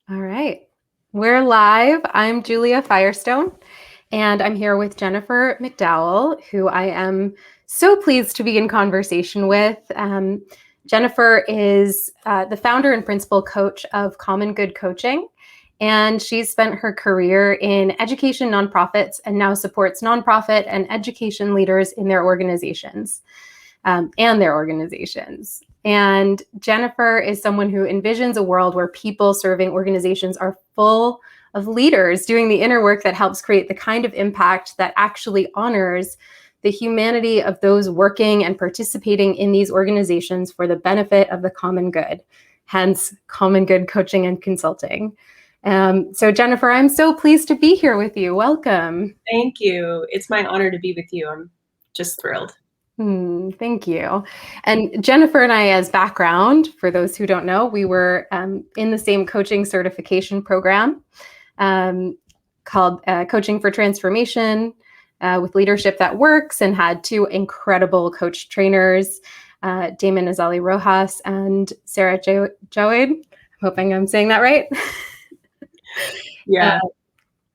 All right. We're live. I'm Julia Firestone, and I'm here with Jennifer McDowell, who I am so pleased to be in conversation with. Jennifer is the founder and principal coach of Common Good Coaching, and she's spent her career in education nonprofits and now supports nonprofit and education leaders in their organizations. And Jennifer is someone who envisions a world where people serving organizations are full of leaders doing the inner work that helps create the kind of impact that actually honors the humanity of those working and participating in these organizations for the benefit of the common good, hence Common Good Coaching and Consulting. So Jennifer, I'm so pleased to be here with you. Welcome. Thank you. It's my honor to be with you. I'm just thrilled. Thank you. And Jennifer and I, as background, for those who don't know, we were in the same coaching certification program called Coaching for Transformation with Leadership That Works, and had two incredible coach trainers, Damon Azali Rojas and Sarah Joade. I'm hoping I'm saying that right. Yeah.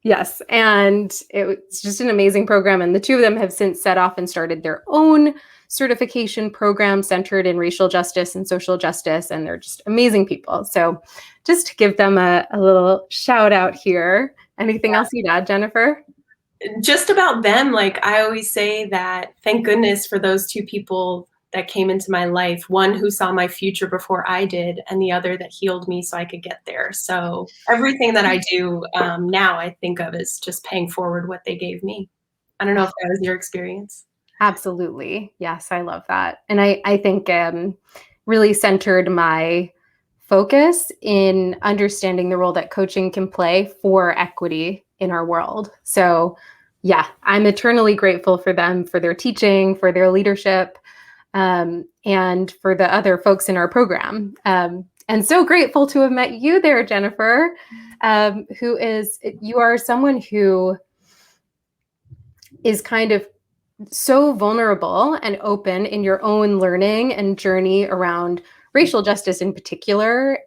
Yes. And it's just an amazing program. And the two of them have since set off and started their own certification program centered in racial justice and social justice. And they're just amazing people. So just to give them a little shout out here. Anything else you'd add, Jennifer? Just about them, like I always say that thank goodness for those two people that came into my life, one who saw my future before I did, and the other that healed me so I could get there. So everything that I do now I think of as just paying forward what they gave me. I don't know if that was your experience. Absolutely. Yes, I love that. And I think really centered my focus in understanding the role that coaching can play for equity in our world. So yeah, I'm eternally grateful for them, for their teaching, for their leadership, and for the other folks in our program. And so grateful to have met you there, Jennifer, you are someone who is kind of so vulnerable and open in your own learning and journey around racial justice in particular.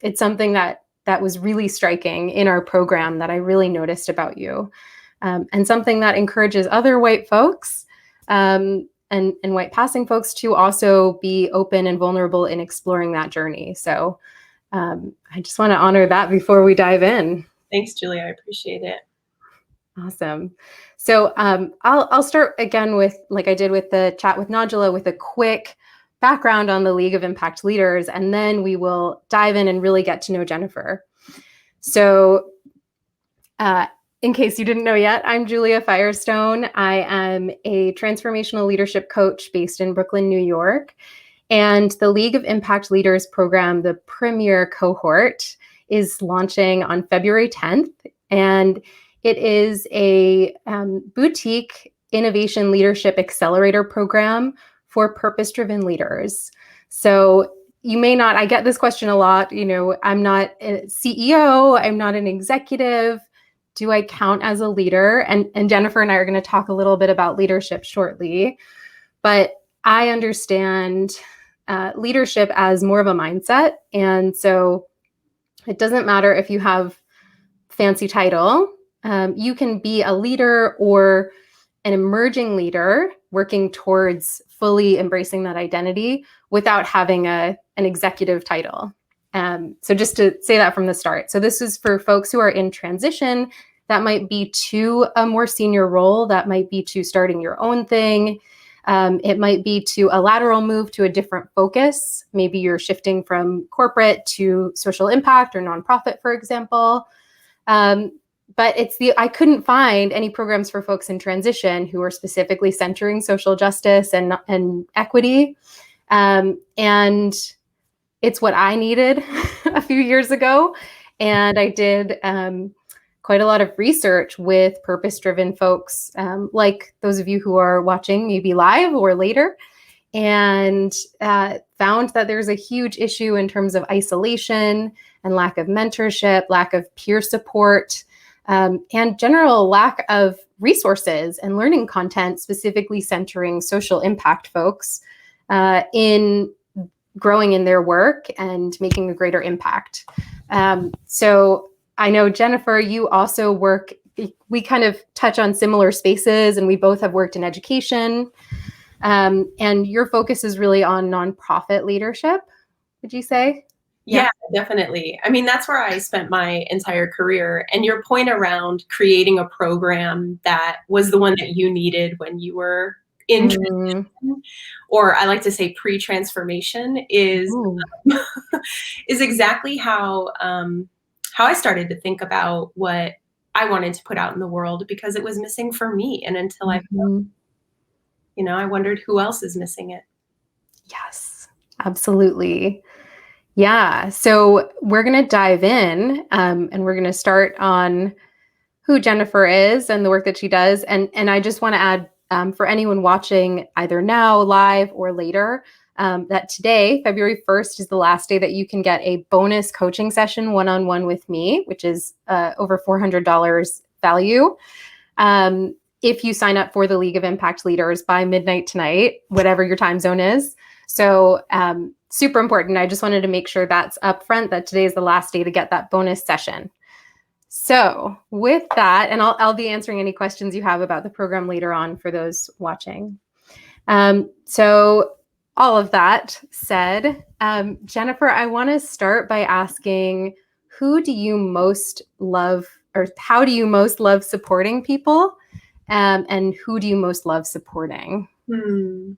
It's something that was really striking in our program that I really noticed about you, and something that encourages other white folks and white passing folks to also be open and vulnerable in exploring that journey. So I just want to honor that before we dive in. Thanks, Julia. I appreciate it. Awesome. So I'll start again with, like I did with the chat with Najla, with a quick background on the League of Impact Leaders, and then we will dive in and really get to know Jennifer. So in case you didn't know yet, I'm Julia Firestone. I am a transformational leadership coach based in Brooklyn, New York. And the League of Impact Leaders program, the premier cohort, is launching on February 10th. And it is a boutique innovation leadership accelerator program for purpose-driven leaders. So you may not, I get this question a lot, I'm not a CEO, I'm not an executive. Do I count as a leader? And Jennifer and I are going to talk a little bit about leadership shortly. But I understand leadership as more of a mindset. And so it doesn't matter if you have fancy title. You can be a leader or an emerging leader working towards fully embracing that identity without having an executive title. So just to say that from the start. So this is for folks who are in transition. That might be to a more senior role. That might be to starting your own thing. It might be to a lateral move to a different focus. Maybe you're shifting from corporate to social impact or nonprofit, for example. But I couldn't find any programs for folks in transition who are specifically centering social justice and equity. And it's what I needed a few years ago. And I did quite a lot of research with purpose-driven folks, like those of you who are watching maybe live or later, and found that there's a huge issue in terms of isolation and lack of mentorship, lack of peer support, and general lack of resources and learning content specifically centering social impact folks in growing in their work and making a greater impact. So I know, Jennifer, you also work, we kind of touch on similar spaces, and we both have worked in education. And your focus is really on nonprofit leadership, would you say? Yeah, definitely. I mean, that's where I spent my entire career. And your point around creating a program that was the one that you needed when you were in Mm. transition, or I like to say pre-transformation, is Ooh. is exactly how I started to think about what I wanted to put out in the world, because it was missing for me. And until Mhm. I wondered who else is missing it. Yes, absolutely. Yeah. So we're going to dive in, and we're going to start on who Jennifer is and the work that she does. And I just want to add, for anyone watching either now, live, or later, that today, February 1st, is the last day that you can get a bonus coaching session one-on-one with me, which is over $400 value. If you sign up for the League of Impact Leaders by midnight tonight, whatever your time zone is. So super important. I just wanted to make sure that's upfront, that today is the last day to get that bonus session. So with that, and I'll be answering any questions you have about the program later on for those watching. So all of that said, Jennifer, I want to start by asking, who do you most love, or how do you most love supporting people? And who do you most love supporting? Hmm.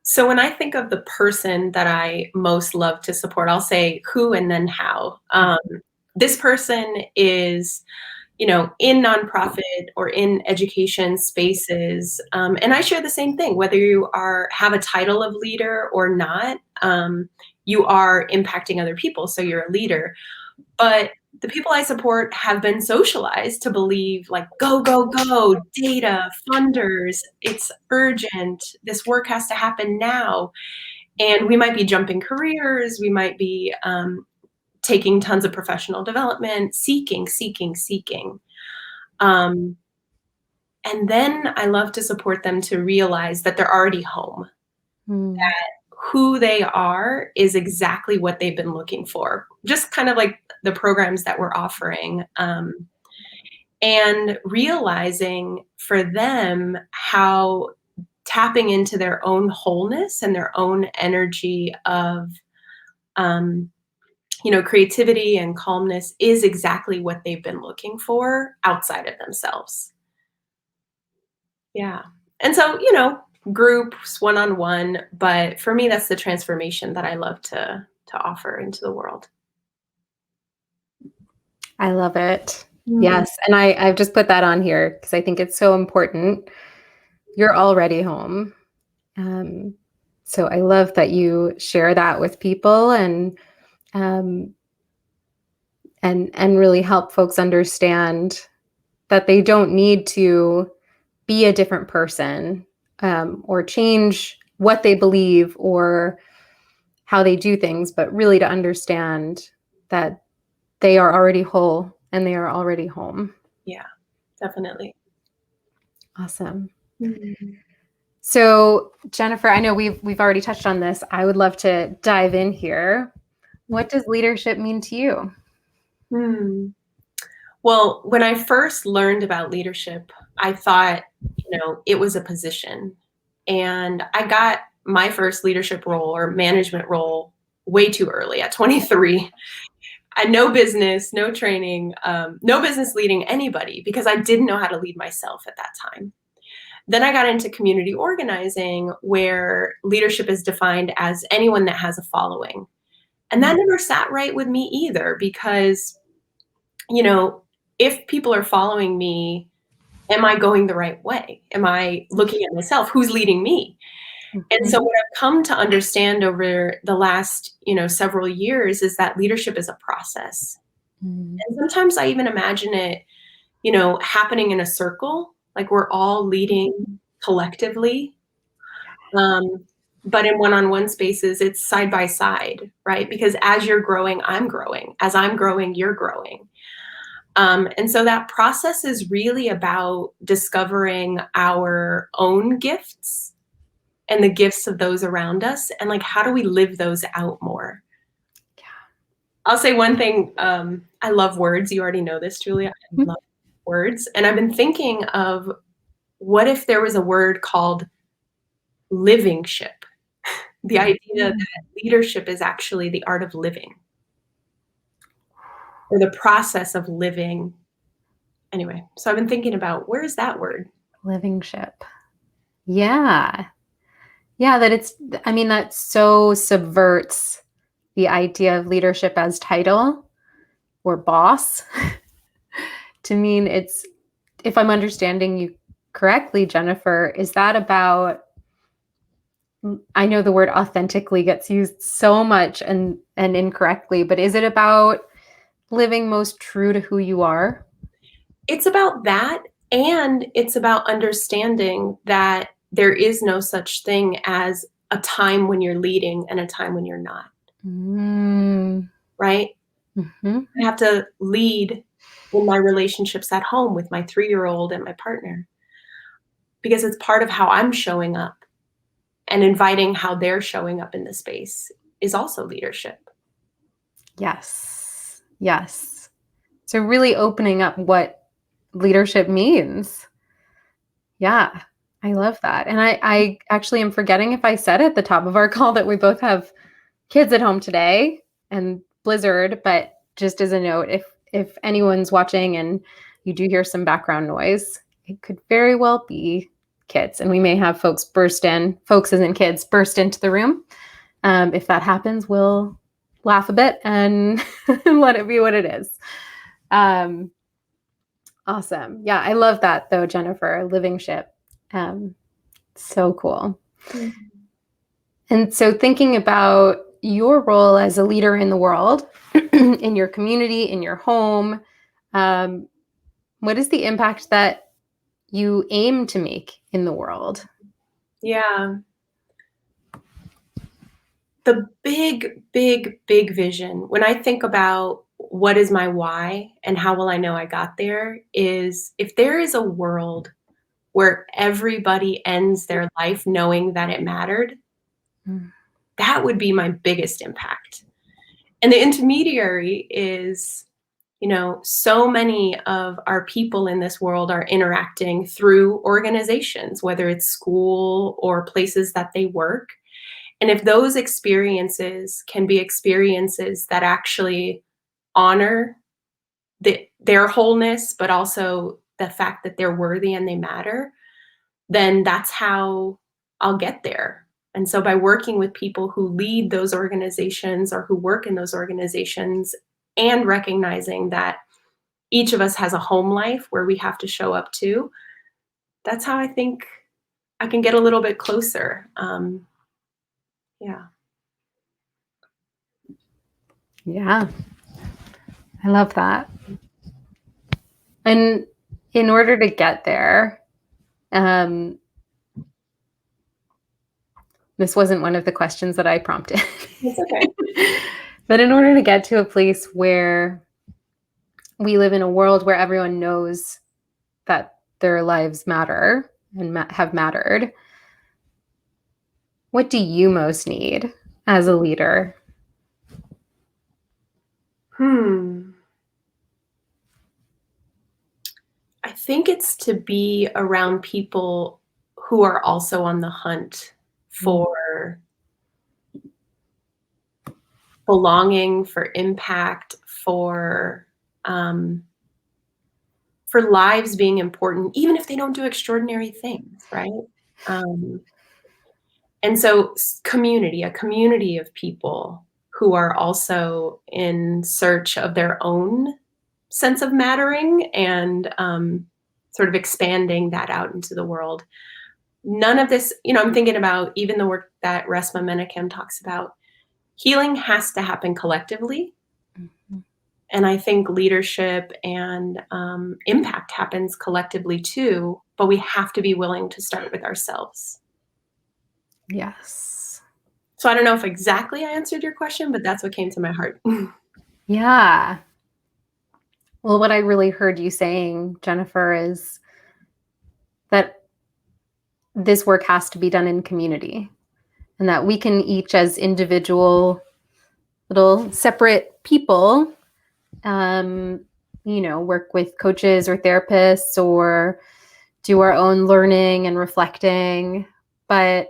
So when I think of the person that I most love to support, I'll say who and then how. This person is, in nonprofit or in education spaces, and I share the same thing. Whether you have a title of leader or not, you are impacting other people, so you're a leader. But the people I support have been socialized to believe, like, go, go, go, data, funders, it's urgent, this work has to happen now. And we might be jumping careers, we might be taking tons of professional development, seeking, seeking, seeking. Um, and then I love to support them to realize that they're already home. Mm. Who they are is exactly what they've been looking for, just kind of like the programs that we're offering. And realizing for them how tapping into their own wholeness and their own energy of um, creativity and calmness is exactly what they've been looking for outside of themselves. Yeah. And so, groups, one-on-one, but for me, that's the transformation that I love to offer into the world. I love it. Mhm. Yes. And I've just put that on here because I think it's so important. You're already home. Um, so I love that you share that with people, um, and really help folks understand that they don't need to be a different person, or change what they believe or how they do things, but really to understand that they are already whole and they are already home. Yeah, definitely. Awesome. Mhm. So, Jennifer, I know we've already touched on this. I would love to dive in here. What does leadership mean to you? Hmm. Well, when I first learned about leadership, I thought, it was a position. And I got my first leadership role or management role way too early at 23. I had no business, no training, no business leading anybody because I didn't know how to lead myself at that time. Then I got into community organizing, where leadership is defined as anyone that has a following. And that never sat right with me either, because, you know, if people are following me, am I going the right way? Am I looking at myself? Who's leading me? And so Mhm. what I've come to understand over the last, several years is that leadership is a process. Mm. And sometimes I even imagine it, happening in a circle, like we're all leading collectively. Um, but in one-on-one spaces, it's side by side, right? Because as you're growing, I'm growing. As I'm growing, you're growing. And so that process is really about discovering our own gifts and the gifts of those around us, and like, how do we live those out more? I'll say one thing. I love words. You already know this, Julia. I love words. And I've been thinking of what if there was a word called living ship? The idea that leadership is actually the art of living or the process of living. Anyway, so I've been thinking about where is that word? Living ship. Yeah. Yeah, that so subverts the idea of leadership as title or boss to mean if I'm understanding you correctly, Jennifer, is that about, I know the word authentically gets used so much and incorrectly, but is it about living most true to who you are? It's about that, and it's about understanding that there is no such thing as a time when you're leading and a time when you're not, Mm. right? Mm-hmm. I have to lead in my relationships at home with my 3-year-old and my partner because it's part of how I'm showing up, and inviting how they're showing up in the space is also leadership. Yes. Yes. So really opening up what leadership means. Yeah, I love that. And I actually am forgetting if I said at the top of our call that we both have kids at home today and Blizzard, but just as a note, if anyone's watching and you do hear some background noise, it could very well be kids. And we may have folks as in kids, burst into the room. If that happens, we'll laugh a bit and let it be what it is. Awesome. Yeah, I love that though, Jennifer, living ship. So cool. Mm. And so thinking about your role as a leader in the world, in your community, in your home, what is the impact that you aim to make in the world? Yeah. The big, big, big vision, when I think about what is my why and how will I know I got there, is if there is a world where everybody ends their life knowing that it mattered, Mm. that would be my biggest impact. And the intermediary is, so many of our people in this world are interacting through organizations, whether it's school or places that they work. And if those experiences can be experiences that actually honor their wholeness, but also the fact that they're worthy and they matter, then that's how I'll get there. And so by working with people who lead those organizations or who work in those organizations and recognizing that each of us has a home life where we have to show up too, that's how I think I can get a little bit closer. Yeah. Yeah, I love that. And in order to get there, this wasn't one of the questions that I prompted. It's okay. But in order to get to a place where we live in a world where everyone knows that their lives matter and have mattered, what do you most need as a leader? I think it's to be around people who are also on the hunt for belonging, for impact, um, for lives being important, even if they don't do extraordinary things, right? Um, and so a community of people who are also in search of their own sense of mattering and sort of expanding that out into the world. None of this, I'm thinking about even the work that Resmaa Menakem talks about. Healing has to happen collectively. Mhm. And I think leadership and impact happens collectively too, but we have to be willing to start with ourselves. Yes. So I don't know if exactly I answered your question, but that's what came to my heart. Yeah. Well, what I really heard you saying, Jennifer, is that this work has to be done in community and that we can each as individual little separate people, work with coaches or therapists or do our own learning and reflecting. But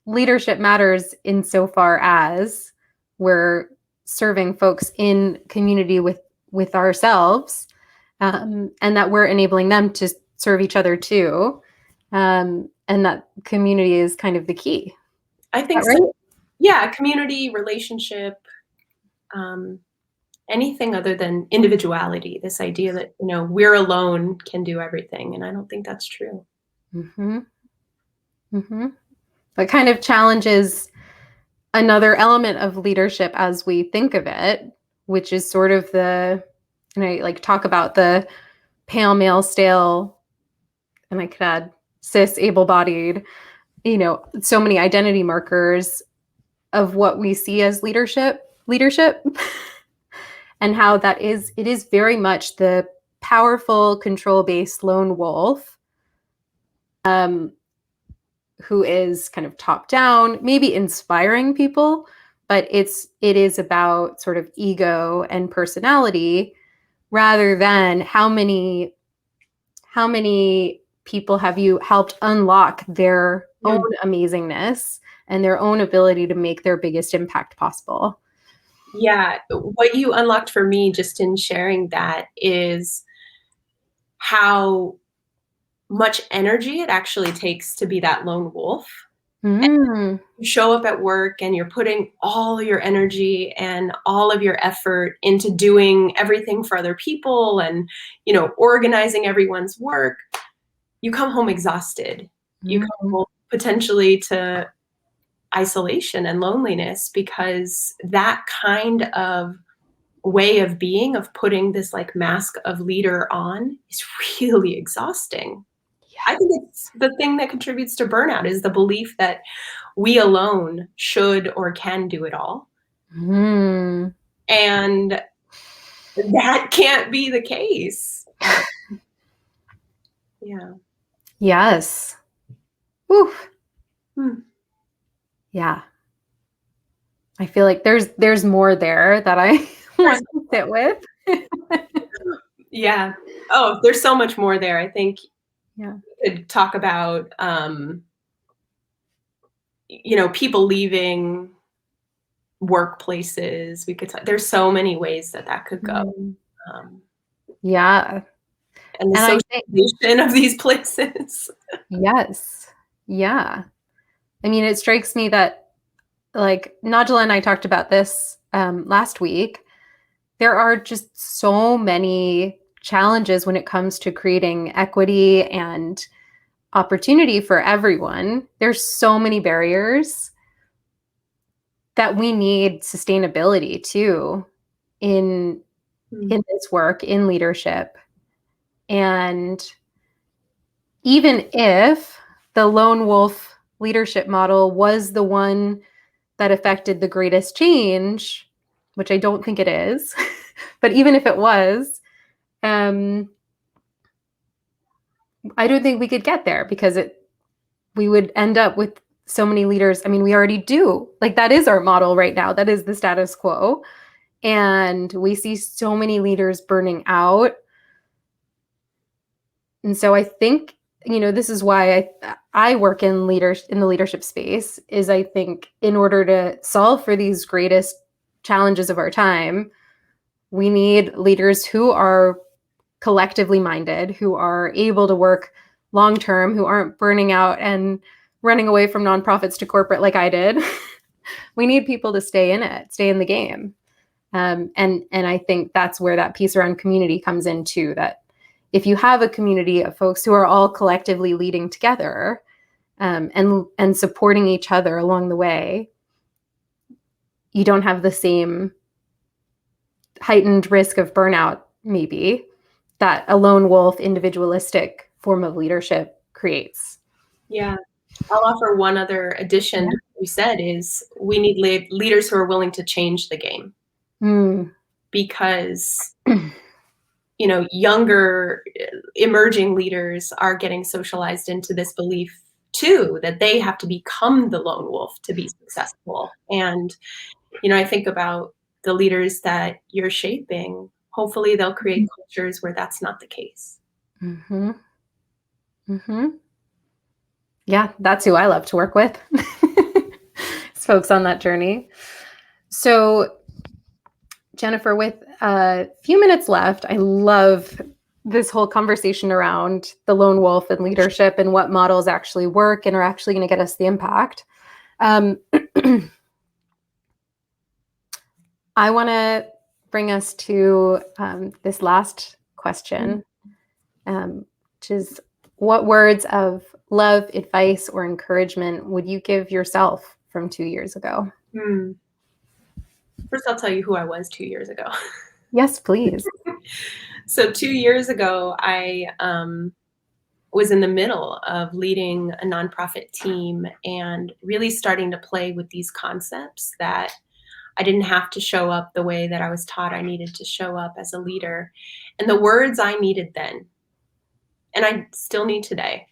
leadership matters insofar as we're serving folks in community with ourselves, and that we're enabling them to serve each other too. And that community is kind of the key. I Is think that so. right? Yeah, community, relationship, anything other than individuality. This idea that, we're alone can do everything, and I don't think that's true. Mm-hmm. Mm-hmm. That kind of challenges another element of leadership as we think of it, which is sort of and I like talk about the pale, male, stale, and I could add cis, able-bodied, so many identity markers of what we see as leadership, and how it is very much the powerful, control-based lone wolf, who is kind of top down, maybe inspiring people, but it is about sort of ego and personality rather than how many people have you helped unlock their own amazingness and their own ability to make their biggest impact possible. Yeah, what you unlocked for me just in sharing that is how much energy it actually takes to be that lone wolf. Mm. You show up at work and you're putting all your energy and all of your effort into doing everything for other people and, organizing everyone's work. You come home exhausted. You come Mm. home potentially to isolation and loneliness because that kind of way of being, of putting this like mask of leader on, is really exhausting. I Yeah. think it's the thing that contributes to burnout is the belief that we alone should or can do it all. Mm. And that can't be the case. Yeah. Yes. Oof. Hmm. Yeah. I feel like there's more there that I There's want to sit with. Yeah. Oh, there's so much more there. I think Yeah. we could talk about, people leaving workplaces. We could there's so many ways that could go. Mm. Um, Yeah. and the And I think socialization of these places. yes. Yeah. I mean, it strikes me that like Najla and I talked about this last week. There are just so many challenges when it comes to creating equity and opportunity for everyone. There's so many barriers that we need sustainability too in Hmm. in this work in leadership. And even if the lone wolf leadership model was the one that affected the greatest change, which I don't think it is, but even if it was, um, I don't think we could get there because we would end up with so many leaders. I mean, we already do. Like that is our model right now. That is the status quo. And we see so many leaders burning out. And so I think, this is why I work in the leadership space is I think in order to solve for these greatest challenges of our time, we need leaders who are collectively minded, who are able to work long term, who aren't burning out and running away from nonprofits to corporate like I did. We need people to stay in it, stay in the game. And I think that's where that piece around community comes in too, that if you have a community of folks who are all collectively leading together, and supporting each other along the way, you don't have the same heightened risk of burnout, maybe, that a lone wolf individualistic form of leadership creates. Yeah. I'll offer one other addition to what you said is we need leaders who are willing to change the game Mm. because younger emerging leaders are getting socialized into this belief too that they have to become the lone wolf to be successful. And I think about the leaders that you're shaping, hopefully they'll create cultures where that's not the case. Mm-hmm. Mm-hmm. Yeah, that's who I love to work with. It's folks on that journey. So, Jennifer, with a few minutes left, I love this whole conversation around the lone wolf and leadership and what models actually work and are actually going to get us the impact. I want to bring us to this last question, which is, what words of love, advice, or encouragement would you give yourself from 2 years ago? First, I'll tell you who I was 2 years ago. Yes, please. So 2 years ago, I was in the middle of leading a nonprofit team and really starting to play with these concepts that I didn't have to show up the way that I was taught I needed to show up as a leader. And the words I needed then, and I still need today,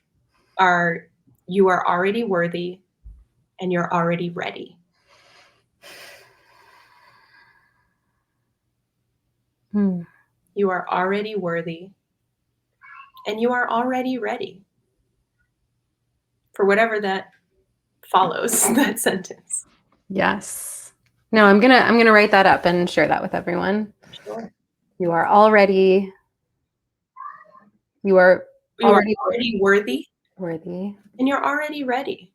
are, you are already worthy and you're already ready. You are already worthy and you are already ready for whatever that follows that sentence. Yes. No, I'm gonna write that up and share that with everyone. Sure. You are already already worthy worthy. and you're already ready.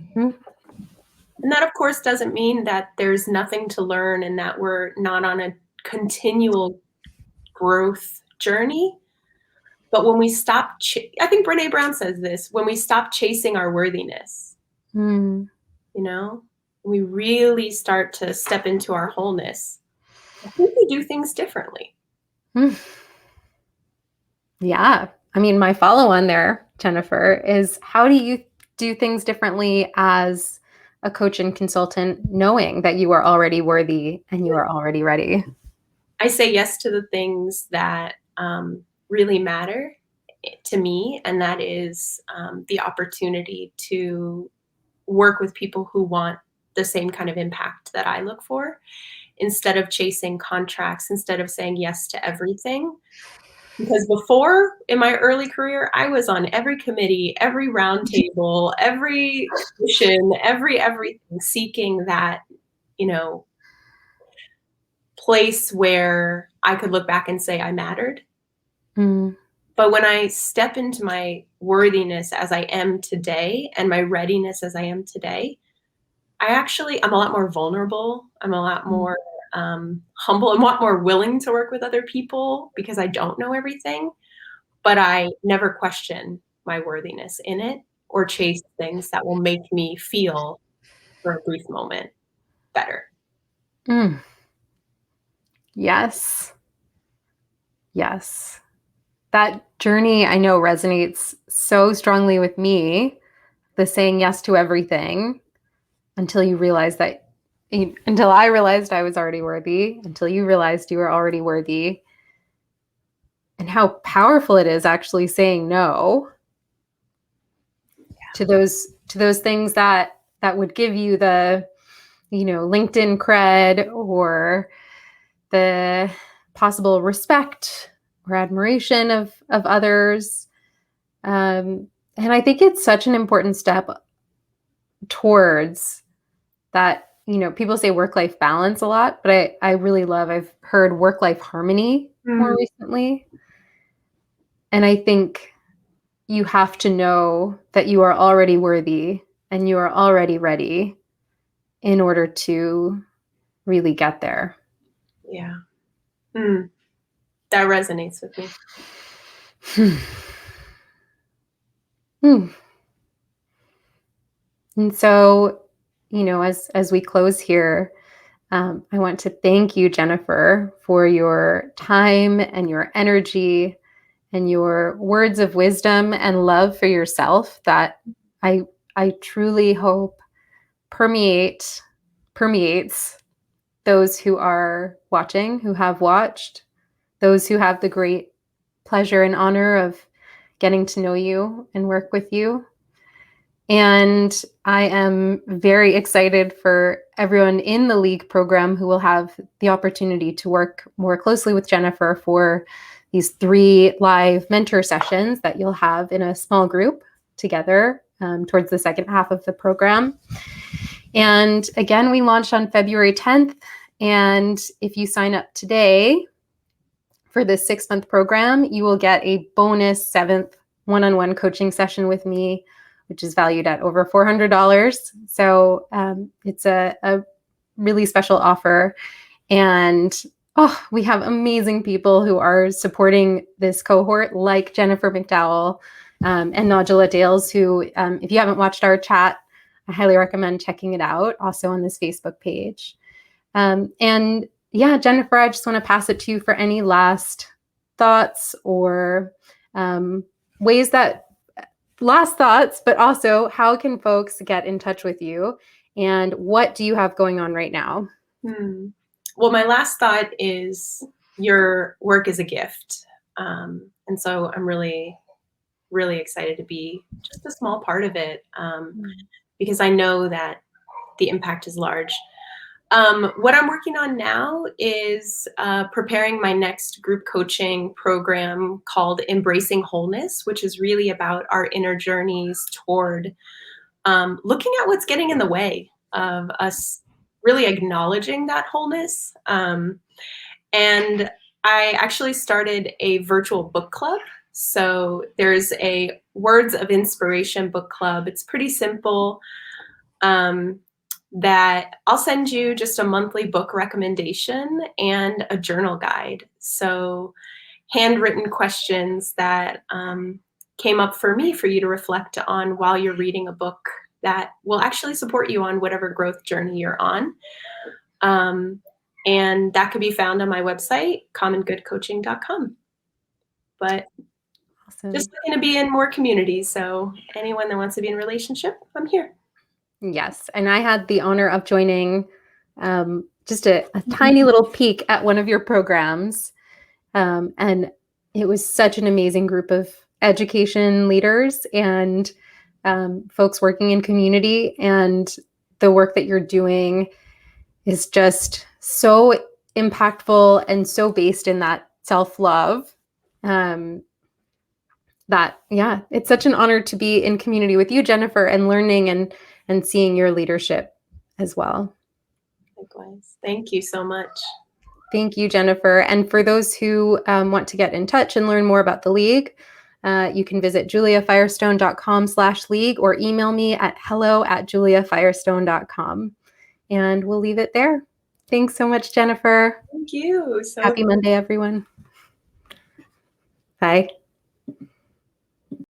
Mm-hmm. And that, of course, doesn't mean that there's nothing to learn and that we're not on a continual growth journey. But when we stop, I think Brene Brown says this, when we stop chasing our worthiness, you know, we really start to step into our wholeness. I think we do things differently. Yeah. I mean, my follow on there, Jennifer, is how do you do things differently as a coach and consultant, knowing that you are already worthy and you are already ready? I say yes to the things that really matter to me, and that is the opportunity to work with people who want the same kind of impact that I look for, instead of chasing contracts, instead of saying yes to everything. Because before, in my early career, I was on every committee, every roundtable, every mission, everything, seeking that, place where I could look back and say I mattered. But when I step into my worthiness as I am today and my readiness as I am today, I'm a lot more vulnerable. I'm a lot more humble. I'm a lot more willing to work with other people because I don't know everything, but I never question my worthiness in it or chase things that will make me feel for a brief moment better. Yes. Yes. That journey, I know, resonates so strongly with me, the saying yes to everything, until I realized I was already worthy, until you realized you were already worthy, and how powerful it is actually saying no to those things that would give you the, LinkedIn cred or the possible respect or admiration of others. And I think it's such an important step towards that. People say work-life balance a lot, but I really love, I've heard work-life harmony more recently. And I think you have to know that you are already worthy and you are already ready in order to really get there. Yeah. That resonates with me. And so, as we close here, I want to thank you, Jennifer, for your time and your energy and your words of wisdom and love for yourself that I truly hope permeates those who are watching, who have watched, those who have the great pleasure and honor of getting to know you and work with you. And I am very excited for everyone in the League program who will have the opportunity to work more closely with Jennifer for these 3 live mentor sessions that you'll have in a small group together towards the second half of the program. And again, we launched on February 10th. And if you sign up today for this 6-month program, you will get a bonus 7th one-on-one coaching session with me, which is valued at over $400. So it's a really special offer. And we have amazing people who are supporting this cohort, like Jennifer McDowell and Nodula Dales, who, if you haven't watched our chat, I highly recommend checking it out, also on this Facebook page. And yeah, Jennifer, I just want to pass it to you for any last thoughts or ways that, last thoughts, but also how can folks get in touch with you and what do you have going on right now? Well, my last thought is your work is a gift. And so I'm really, really excited to be just a small part of it because I know that the impact is large. What I'm working on now is preparing my next group coaching program called Embracing Wholeness, which is really about our inner journeys toward looking at what's getting in the way of us really acknowledging that wholeness. And I actually started a virtual book club. So there's a Words of Inspiration book club. It's pretty simple. That I'll send you just a monthly book recommendation and a journal guide. So handwritten questions that came up for me for you to reflect on while you're reading a book that will actually support you on whatever growth journey you're on. And that can be found on my website, commongoodcoaching.com. But Awesome. just looking to be in more communities. So anyone that wants to be in a relationship, I'm here. Yes. And I had the honor of joining just a tiny little peek at one of your programs. And it was such an amazing group of education leaders and folks working in community. And the work that you're doing is just so impactful and so based in that self-love. That, yeah, it's such an honor to be in community with you, Jennifer, and learning and seeing your leadership as well. Likewise. Thank you so much. Thank you, Jennifer. And for those who want to get in touch and learn more about the League, you can visit juliafirestone.com/league or email me at hello@juliafirestone.com. And we'll leave it there. Thanks so much, Jennifer. Thank you. Happy Monday, everyone. Bye.